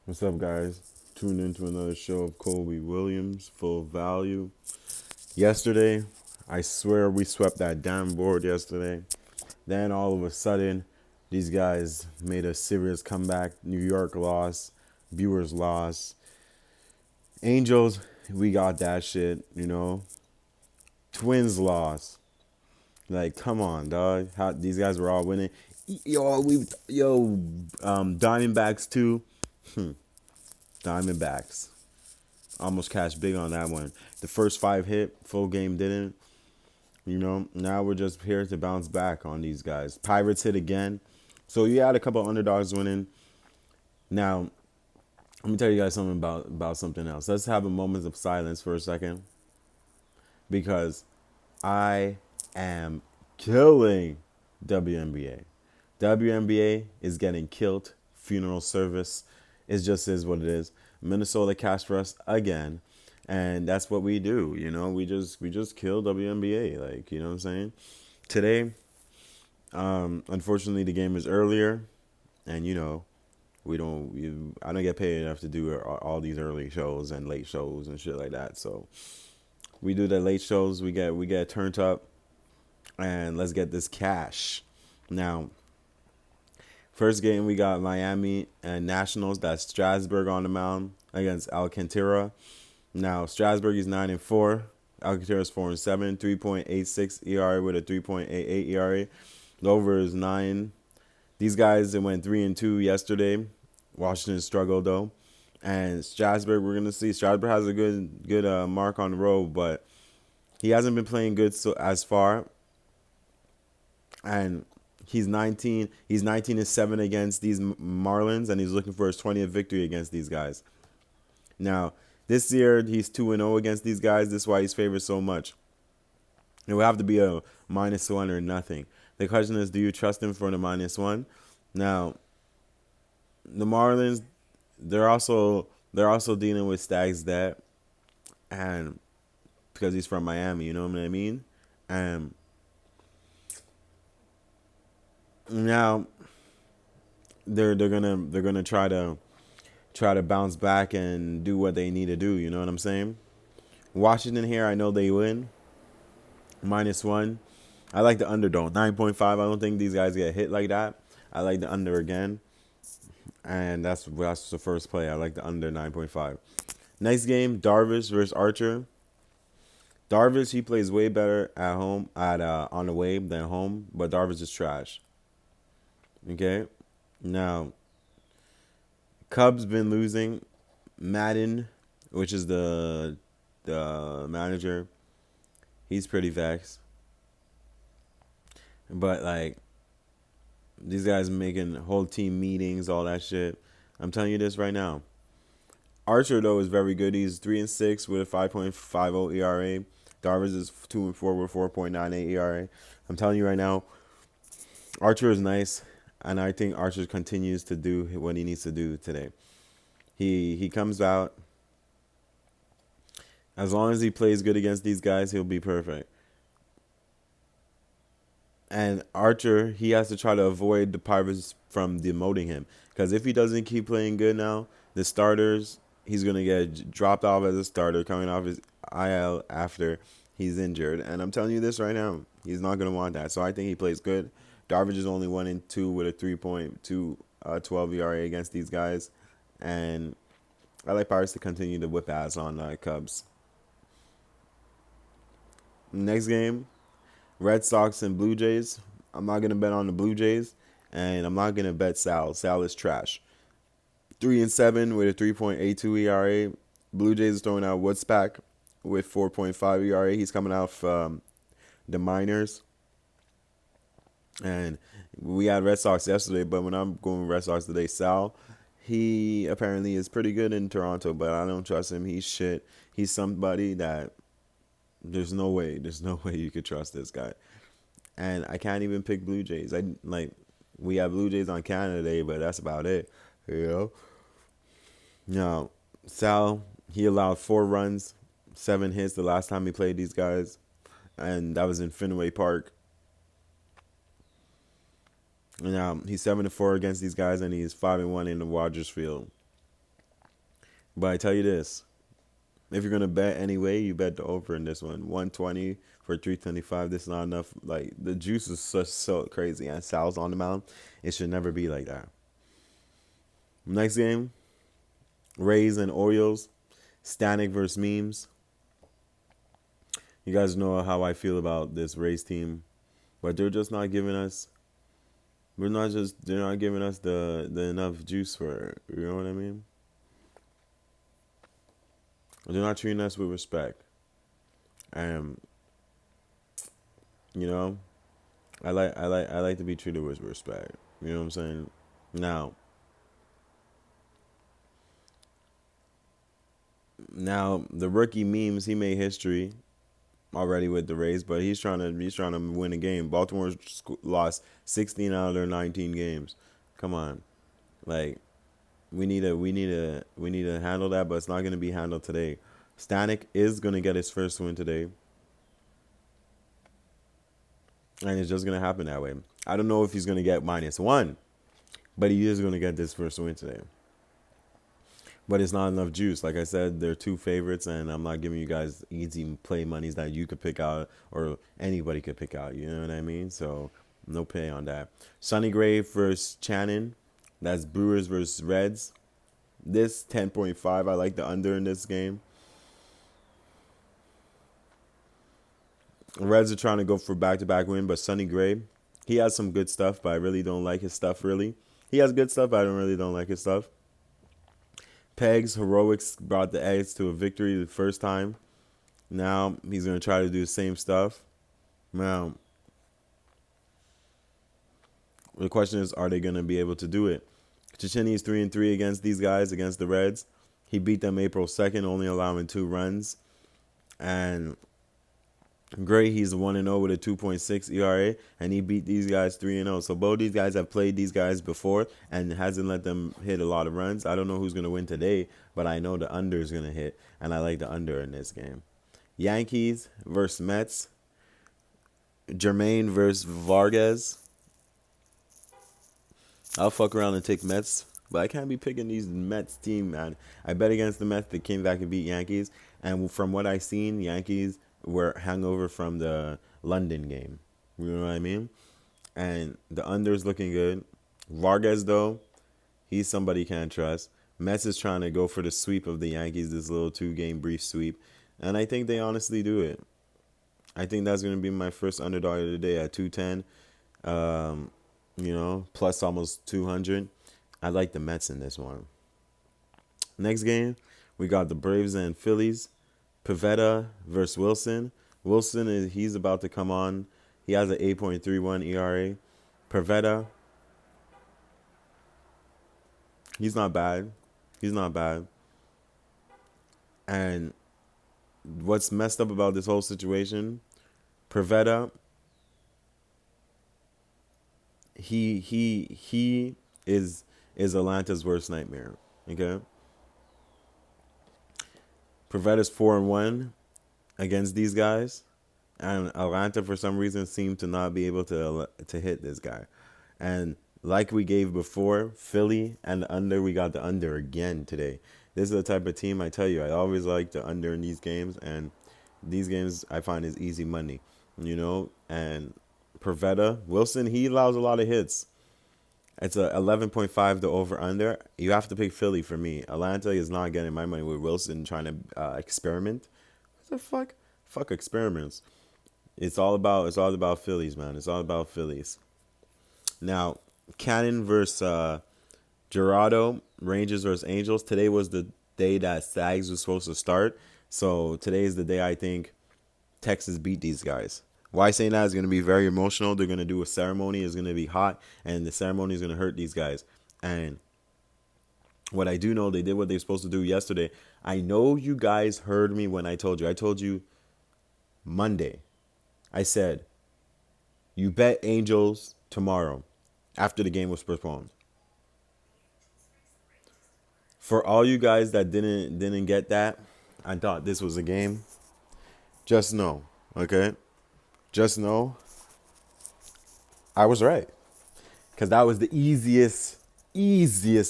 What's up, guys? Tuned into another show of Colby Williams, Full Value. Yesterday, I swear we swept that damn board yesterday. Then all of a sudden, these guys made a serious comeback. New York lost, Viewers lost. Angels, we got that shit. Twins lost. Like, come on, dog. These guys were all winning. Diamondbacks too. Diamondbacks. Almost cashed big on that one. The first five hit, full game didn't. Now we're just here to bounce back on these guys. Pirates hit again. So you had a couple of underdogs winning. Now, let me tell you guys something about something else. Let's have a moment of silence for a second. Because I am killing WNBA. WNBA is getting killed. Funeral service. It just is what it is. Minnesota cashed for us again. And that's what we do, we just kill WNBA, like, you know what I'm saying? Today, unfortunately the game is earlier, and I don't get paid enough to do all these early shows and late shows and shit like that. So we do the late shows, we get turned up, and let's get this cash. Now, first game we got Miami and Nationals. That's Strasburg on the mound against Alcantara. Now Strasburg is 9-4. Alcantara is 4-7. 3.86 ERA with a 3.88 ERA. The over is 9. These guys, it went 3-2 yesterday. Washington struggled though, and Strasburg, we're gonna see. Strasburg has a good mark on the road, but he hasn't been playing good as far. And he's 19. He's 19-7 against these Marlins, and he's looking for his 20th victory against these guys. Now, this year he's 2-0 against these guys. This is why he's favored so much. It would have to be a -1 or nothing. The question is, do you trust him for the -1? Now, the Marlins, they're also dealing with Stag's debt, and because he's from Miami, you know what I mean? And now they're gonna try to bounce back and do what they need to do. You know what I'm saying? Washington here, I know they win. -1. I like the underdog. 9.5. I don't think these guys get hit like that. I like the under again. And that's the first play. I like the under 9.5. Next game, Darvish versus Archer. Darvish, he plays way better at home on the way than home, but Darvish is trash. Okay? Now, Cubs been losing. Madden, which is the manager, he's pretty vexed. But like, these guys making whole team meetings, all that shit. I'm telling you this right now. Archer though is very good. He's 3-6 with a 5.50 ERA. Darvish is 2-4 with 4.98 ERA. I'm telling you right now, Archer is nice, and I think Archer continues to do what he needs to do today. He comes out. As long as he plays good against these guys, he'll be perfect. And Archer, he has to try to avoid the Pirates from demoting him. Because if he doesn't keep playing good now, the starters, he's going to get dropped off as a starter coming off his IL after he's injured. And I'm telling you this right now, he's not going to want that. So I think he plays good. Darvish is only 1-2 with a 3.2 12 ERA against these guys. And I like Pirates to continue to whip ass on Cubs. Next game, Red Sox and Blue Jays. I'm not going to bet on the Blue Jays, and I'm not going to bet Sal. Sal is trash. 3-7 with a 3.82 ERA. Blue Jays is throwing out Woodspack with 4.5 ERA. He's coming out from the minors. And we had Red Sox yesterday, but when I'm going with Red Sox today, Sal, he apparently is pretty good in Toronto, but I don't trust him. He's shit. He's somebody that there's no way you could trust this guy. And I can't even pick Blue Jays. We have Blue Jays on Canada Day, but that's about it. Now, Sal, he allowed 4 runs, 7 hits the last time he played these guys, and that was in Fenway Park. Now he's 7-4 against these guys, and he's 5-1 in the Rogers Field. But I tell you this. If you're gonna bet anyway, you bet the over in this one. 120 for 325. This is not enough. Like the juice is so crazy. And Sal's on the mound. It should never be like that. Next game, Rays and Orioles. Stanek versus Memes. You guys know how I feel about this Rays team, but they're just not giving us. They're not giving us the enough juice for it. You know what I mean? They're not treating us with respect. And you know, I like to be treated with respect. You know what I'm saying? Now the rookie Memes, he made history already with the Rays, but he's trying to win a game. Baltimore lost 16 out of their 19 games. Come on, like we need to handle that, but it's not gonna be handled today. Stanek is gonna get his first win today, and it's just gonna happen that way. I don't know if he's gonna get -1, but he is gonna get this first win today. But it's not enough juice. Like I said, they're two favorites, and I'm not giving you guys easy play monies that you could pick out or anybody could pick out. You know what I mean? So no pay on that. Sonny Gray versus Channon. That's Brewers versus Reds. This 10.5. I like the under in this game. Reds are trying to go for back-to-back win, but Sonny Gray, he has some good stuff, but I really don't like his stuff, really. He has good stuff, but I don't like his stuff. Pegs Heroics brought the Eggs to a victory the first time. Now he's going to try to do the same stuff. Now, the question is, are they going to be able to do it? Chichini is 3-3 against these guys, against the Reds. He beat them April 2nd, only allowing 2 runs. And Gray, he's 1-0 with a 2.6 ERA, and he beat these guys 3-0. So both these guys have played these guys before and hasn't let them hit a lot of runs. I don't know who's going to win today, but I know the under is going to hit, and I like the under in this game. Yankees versus Mets. Jermaine versus Vargas. I'll fuck around and take Mets, but I can't be picking these Mets team, man. I bet against the Mets that came back and beat Yankees, and from what I've seen, Yankees were hangover from the London game. You know what I mean? And the under is looking good. Vargas, though, he's somebody you can't trust. Mets is trying to go for the sweep of the Yankees, this little 2-game brief sweep. And I think they honestly do it. I think that's going to be my first underdog of the day at 210. Plus almost 200. I like the Mets in this one. Next game, we got the Braves and Phillies. Pivetta versus Wilson. Wilson, he's about to come on. He has an 8.31 ERA. Pivetta, he's not bad. And what's messed up about this whole situation, Pivetta, he is Atlanta's worst nightmare. Okay? Pivetta's 4-1 against these guys, and Atlanta for some reason seemed to not be able to hit this guy. And like we gave before, Philly and the under, we got the under again today. This is the type of team I tell you, I always like the under in these games, and these games I find is easy money, And Pivetta, Wilson, he allows a lot of hits. It's a 11.5 to over under. You have to pick Philly for me. Atlanta is not getting my money with Wilson trying to experiment. What the fuck? Fuck experiments. It's all about Phillies, man. It's all about Phillies. Now, Cannon versus Gerardo, Rangers versus Angels. Today was the day that Sags was supposed to start. So today is the day I think Texas beat these guys. Why saying that is going to be very emotional. They're going to do a ceremony. It's going to be hot, and the ceremony is going to hurt these guys. And what I do know, they did what they were supposed to do yesterday. I know you guys heard me when I told you. I told you Monday. I said, you bet Angels tomorrow after the game was postponed. For all you guys that didn't get that, I thought this was a game. Just know, okay? Just know I was right. Because that was the easiest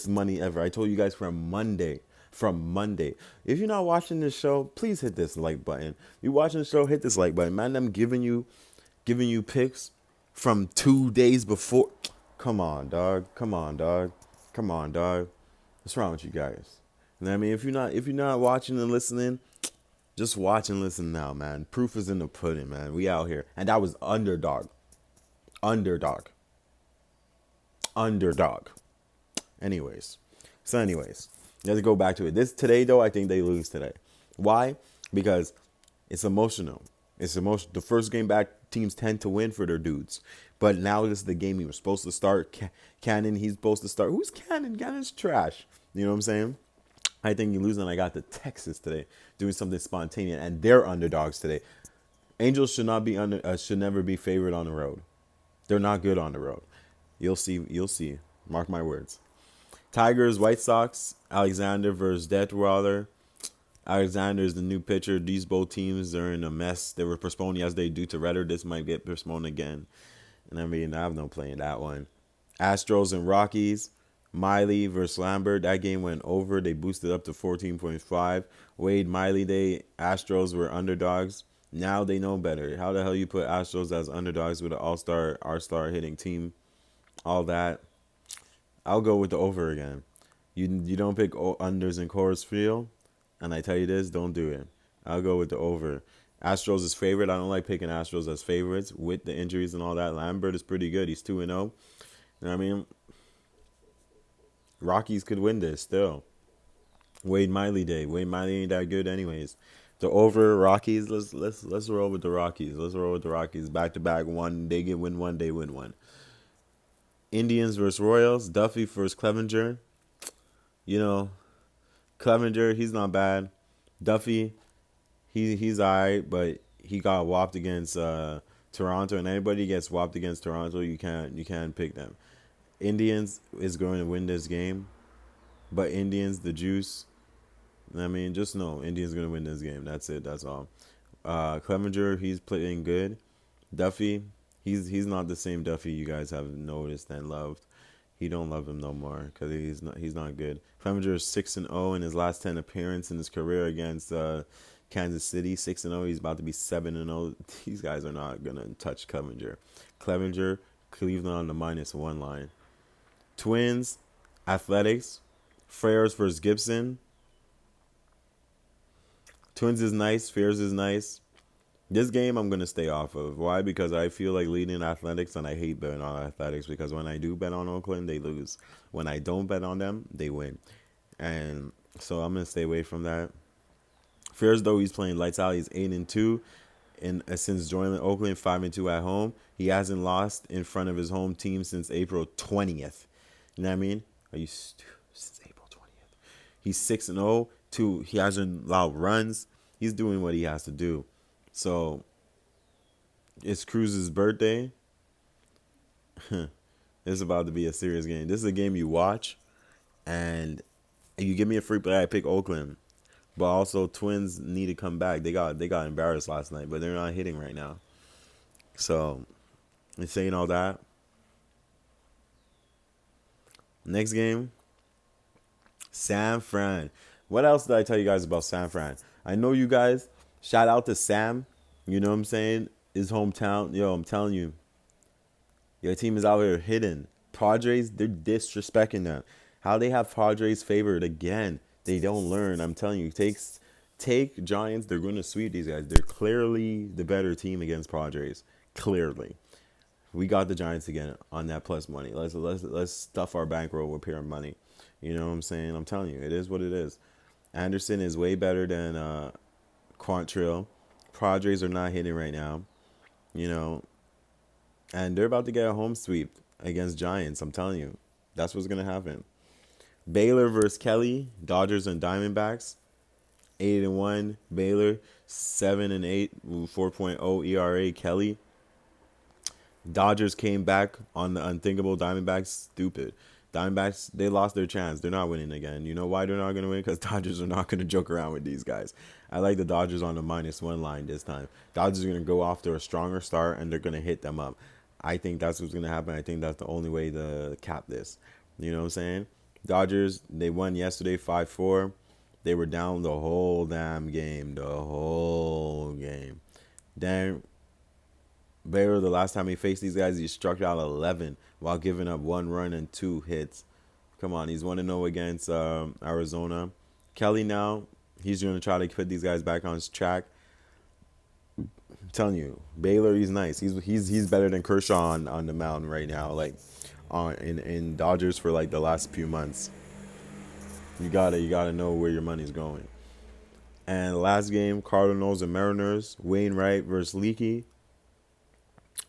money ever. I told you guys from Monday. from Monday. If you're not watching this show, please hit this like button. You watching the show, hit this like button. Man, I'm giving you picks from 2 days before. Come on, dog. Come on, dog. Come on, dog. What's wrong with you guys? You know what I mean? If you're not watching and listening, just watch and listen now, man. Proof is in the pudding, man. We out here. And that was underdog. Underdog. Underdog. Anyways, let's go back to it. This today though, I think they lose today. Why? Because it's emotional. It's emotional. The first game back, teams tend to win for their dudes. But now this is the game he was supposed to start. Cannon, he's supposed to start. Who's Cannon? Cannon's trash. You know what I'm saying? I think you lose, and I got the Texans today doing something spontaneous, and they're underdogs today. Angels should never be favored on the road. They're not good on the road. You'll see. You'll see. Mark my words. Tigers, White Sox, Alexander versus Detweiler. Alexander is the new pitcher. These both teams are in a mess. They were postponed yesterday due to weather. This might get postponed again. And I mean, I have no play in that one. Astros and Rockies. Miley versus Lambert. That game went over. They boosted up to 14.5. Wade, Miley Day. Astros were underdogs. Now they know better. How the hell you put Astros as underdogs with an all-star hitting team? All that. I'll go with the over again. You don't pick unders in Coors Field, and I tell you this, don't do it. I'll go with the over. Astros is favorite. I don't like picking Astros as favorites with the injuries and all that. Lambert is pretty good. He's 2-0. You know what I mean? Rockies could win this still. Wade Miley Day. Wade Miley ain't that good anyways. The over Rockies. Let's roll with the Rockies. Let's roll with the Rockies. Back to back. One they get win one. They win one. Indians versus Royals. Duffy versus Clevenger. You know, Clevenger, he's not bad. Duffy, he's alright, but he got whopped against Toronto, and anybody gets whopped against Toronto, you can't pick them. Indians is going to win this game, but Indians, the juice. I mean, just know Indians going to win this game. That's it. That's all. Clevenger, he's playing good. Duffy, he's not the same Duffy you guys have noticed and loved. He don't love him no more because he's not good. Clevenger is 6-0 in his last 10 appearances in his career against Kansas City. 6-0. He's about to be 7-0. These guys are not gonna touch Clevenger. Cleveland on the -1 line. Twins, Athletics, Freyers versus Gibson. Twins is nice. Freyers is nice. This game I'm going to stay off of. Why? Because I feel like leading Athletics, and I hate betting on Athletics because when I do bet on Oakland, they lose. When I don't bet on them, they win. And so I'm going to stay away from that. Freyers, though, he's playing lights out. He's 8-2 since joining Oakland, 5-2 at home. He hasn't lost in front of his home team since April 20th. You know what I mean? Are you stupid? Since April 20th. He's 6-0. He hasn't allowed runs. He's doing what he has to do. So, it's Cruz's birthday. It's about to be a serious game. This is a game you watch, and you give me a free play, I pick Oakland. But also, Twins need to come back. They got embarrassed last night, but they're not hitting right now. So, in saying all that, next game, San Fran. What else did I tell you guys about San Fran? I know you guys. Shout out to Sam. You know what I'm saying? His hometown. Yo, I'm telling you. Your team is out here hidden. Padres, they're disrespecting them. How they have Padres favored again. They don't learn. I'm telling you. Take Giants. They're going to sweep these guys. They're clearly the better team against Padres. Clearly. We got the Giants again on that plus money. Let's stuff our bankroll with pure money. You know what I'm saying? I'm telling you. It is what it is. Anderson is way better than Quantrill. Padres are not hitting right now, you know, and they're about to get a home sweep against Giants. I'm telling you, that's what's gonna happen. Baylor versus Kelly, Dodgers and Diamondbacks, 8-1. Baylor 7-8, 4.0 ERA. Kelly. Dodgers came back on the unthinkable. Diamondbacks stupid. Diamondbacks, they lost their chance. They're not winning again. You know why they're not going to win? Because Dodgers are not going to joke around with these guys. I like the Dodgers on the -1 line this time. Dodgers are going to go after a stronger start, and they're going to hit them up. I think that's what's going to happen. I think that's the only way to cap this. You know what I'm saying? Dodgers, they won yesterday 5-4. They were down the whole damn game. The whole game. Damn. Baylor, the last time he faced these guys, he struck out 11 while giving up 1 run and 2 hits. Come on, he's 1-0 against Arizona. Kelly now, he's going to try to put these guys back on his track. I'm telling you, Baylor, he's nice. He's better than Kershaw on the mound right now, like in Dodgers for like the last few months. You gotta know where your money's going. And last game, Cardinals and Mariners. Wainwright versus Leakey.